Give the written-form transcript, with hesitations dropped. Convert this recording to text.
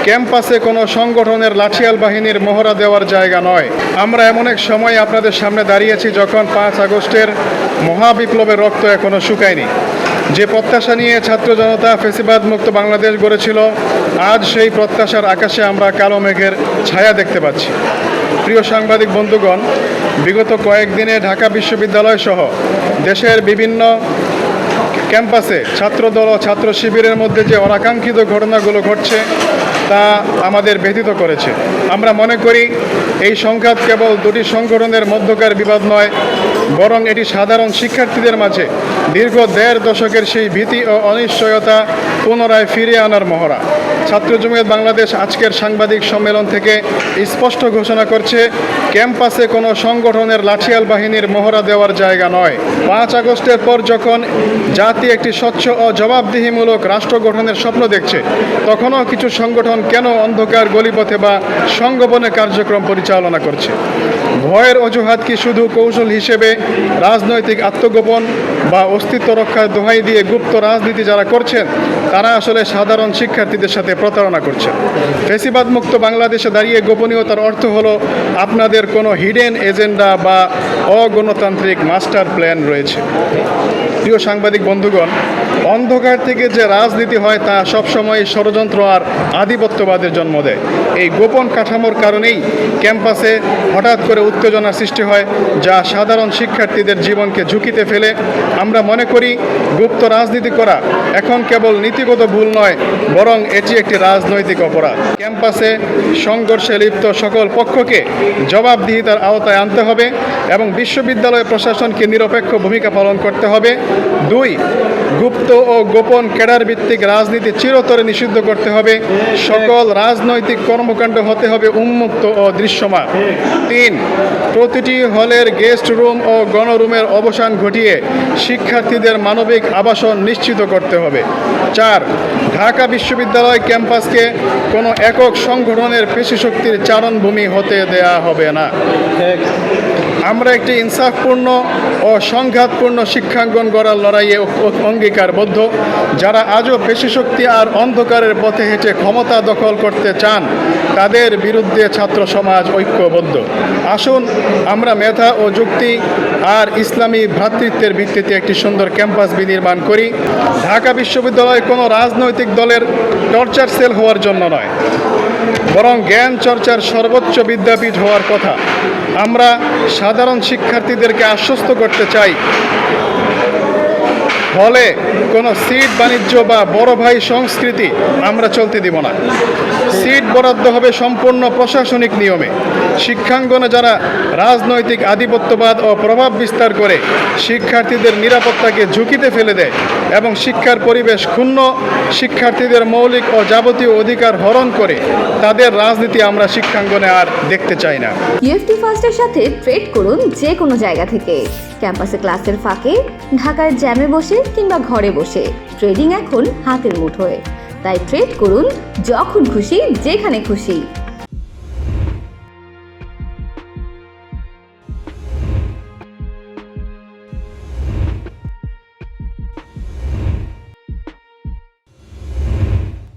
ক্যাম্পাসে কোনো সংগঠনের লাঠিয়াল বাহিনীর মহড়া দেওয়ার জায়গা নয়। আমরা এমন এক সময় আপনাদের সামনে দাঁড়িয়েছি যখন 5 আগস্টের মহাবিপ্লবের রক্ত এখনও শুকায়নি। যে প্রত্যাশা নিয়ে ছাত্র জনতা ফ্যাসিবাদ মুক্ত বাংলাদেশ গড়েছিল, আজ সেই প্রত্যাশার আকাশে আমরা কালো মেঘের ছায়া দেখতে পাচ্ছি। প্রিয় সাংবাদিক বন্ধুগণ, বিগত কয়েকদিনে ঢাকা বিশ্ববিদ্যালয় সহ দেশের বিভিন্ন ক্যাম্পাসে ছাত্রদল ও ছাত্র শিবিরের মধ্যে যে অনাকাঙ্ক্ষিত ঘটনাগুলো ঘটছে তা আমাদের ব্যথিত করেছে। আমরা মনে করি এই সংঘাত কেবল দুটি সংগঠনের মধ্যকার বিবাদ নয়, বরং এটি সাধারণ শিক্ষার্থীদের মাঝে দীর্ঘ 1.5 দশকের সেই ভীতি ও অনিশ্চয়তা পুনরায় ফিরিয়ে আনার মহড়া। ছাত্র জমিয়ত বাংলাদেশ আজকের সাংবাদিক সম্মেলন থেকে স্পষ্ট ঘোষণা করছে, ক্যাম্পাসে কোনো সংগঠনের লাঠিয়াল বাহিনীর মহড়া দেওয়ার জায়গা নয়। 5 আগস্টের পর যখন জাতি একটি স্বচ্ছ ও জবাবদিহিমূলক রাষ্ট্র গঠনের স্বপ্ন দেখছে, তখনও কিছু সংগঠন কেন অন্ধকার গলিপথে বা সংগোপনে কার্যক্রম পরিচালনা করছে? ভয়ের অজুহাত কি শুধু কৌশল হিসেবে রাজনৈতিক আত্মগোপন বা অস্তিত্ব রক্ষার দোহাই দিয়ে গুপ্ত রাজনীতি যারা করছেন, তারা আসলে সাধারণ শিক্ষার্থীদের সাথে প্রতারণা করছে? ফ্যাসিবাদ মুক্ত বাংলাদেশে দাঁড়িয়ে গোপনীয়তার অর্থ হলো আপনাদের কোনো হিডেন এজেন্ডা বা অগণতান্ত্রিক মাস্টার প্ল্যান রয়েছে। প্রিয় সাংবাদিক বন্ধুগণ, অন্ধকার থেকে যে রাজনীতি হয় তা সবসময় ষড়যন্ত্র আর আধিপত্যবাদের জন্ম দেয়। এই গোপন কাঠামোর কারণেই ক্যাম্পাসে হঠাৎ করে উত্তেজনার সৃষ্টি হয়, যা সাধারণ শিক্ষার্থীদের জীবনকে ঝুঁকিতে ফেলে। আমরা মনে করি গুপ্ত রাজনীতি করা এখন কেবল নীতিগত ভুল নয়, বরং এটি একটি রাজনৈতিক অপরাধ। ক্যাম্পাসে সংঘর্ষে লিপ্ত সকল পক্ষকে জবাবদিহিতার আওতায় আনতে হবে এবং বিশ্ববিদ্যালয় প্রশাসনকে নিরপেক্ষ ভূমিকা পালন করতে হবে। 2, গুপ্ত ও গোপন ক্যাডার ভিত্তিক রাজনীতি চিরতরে নিষিদ্ধ করতে হবে। সকল রাজনৈতিক কর্মকাণ্ড হতে হবে উন্মুক্ত ও দৃশ্যমান। 3, প্রতিটি হলের গেস্ট রুম ও গণরুমের অবসান ঘটিয়ে শিক্ষার্থীদের মানবিক আবাসন নিশ্চিত করতে হবে। 4, ঢাকা বিশ্ববিদ্যালয় ক্যাম্পাসকে কোনো একক সংগঠনের পেশিশক্তির চারণভূমি হতে দেয়া হবে না। আমরা একটি ইনসাফপূর্ণ ও সংঘাতপূর্ণ শিক্ষাঙ্গন গড়ার লড়াইয়ে অঙ্গীকারবদ্ধ। যারা আজও পেশিশক্তি আর অন্ধকারের পথে হেঁটে ক্ষমতা দখল করতে চান, তাদের বিরুদ্ধে ছাত্র সমাজ ঐক্যবদ্ধ। আসুন আমরা মেধা ও যুক্তি আর ইসলামী ভ্রাতৃত্বের ভিত্তিতে একটি সুন্দর ক্যাম্পাস বিনির্মাণ করি। ঢাকা বিশ্ববিদ্যালয় কোনো রাজনৈতিক দলের টর্চার সেল হওয়ার জন্য নয়, বরং জ্ঞান চর্চার সর্বোচ্চ বিদ্যাপীঠ হওয়ার কথা। আমরা সাধারণ শিক্ষার্থীদেরকে আশ্বস্ত করতে চাই, ফলে কোনো সিট বাণিজ্য বা বড় ভাই সংস্কৃতি আমরা চলতে দিব না। সিট বরাদ্দ হবে সম্পূর্ণ প্রশাসনিক নিয়মে। শিক্ষাঙ্গনে যারা রাজনৈতিক আধিপত্যবাদ ও প্রভাব বিস্তার করে শিক্ষার্থীদের নিরাপত্তাকে ঝুঁকিতে ফেলে দেয় এবং শিক্ষার পরিবেশ ক্ষুণ্ণ, শিক্ষার্থীদের মৌলিক ও যাবতীয় অধিকার হরণ করে, তাদের রাজনীতি আমরা শিক্ষাঙ্গনে আর দেখতে চাই না। ইউএফটি ফার্স্টের সাথে ট্রেড করুন যে কোনো জায়গা থেকে। ক্যাম্পাসে ক্লাসের ফাঁকে, ঢাকার জ্যামে বসে কিংবা ঘরে বসে, ট্রেডিং এখন হাতের মুঠোয়। তাই ট্রেড করুন যখন খুশি, যেখানে খুশি।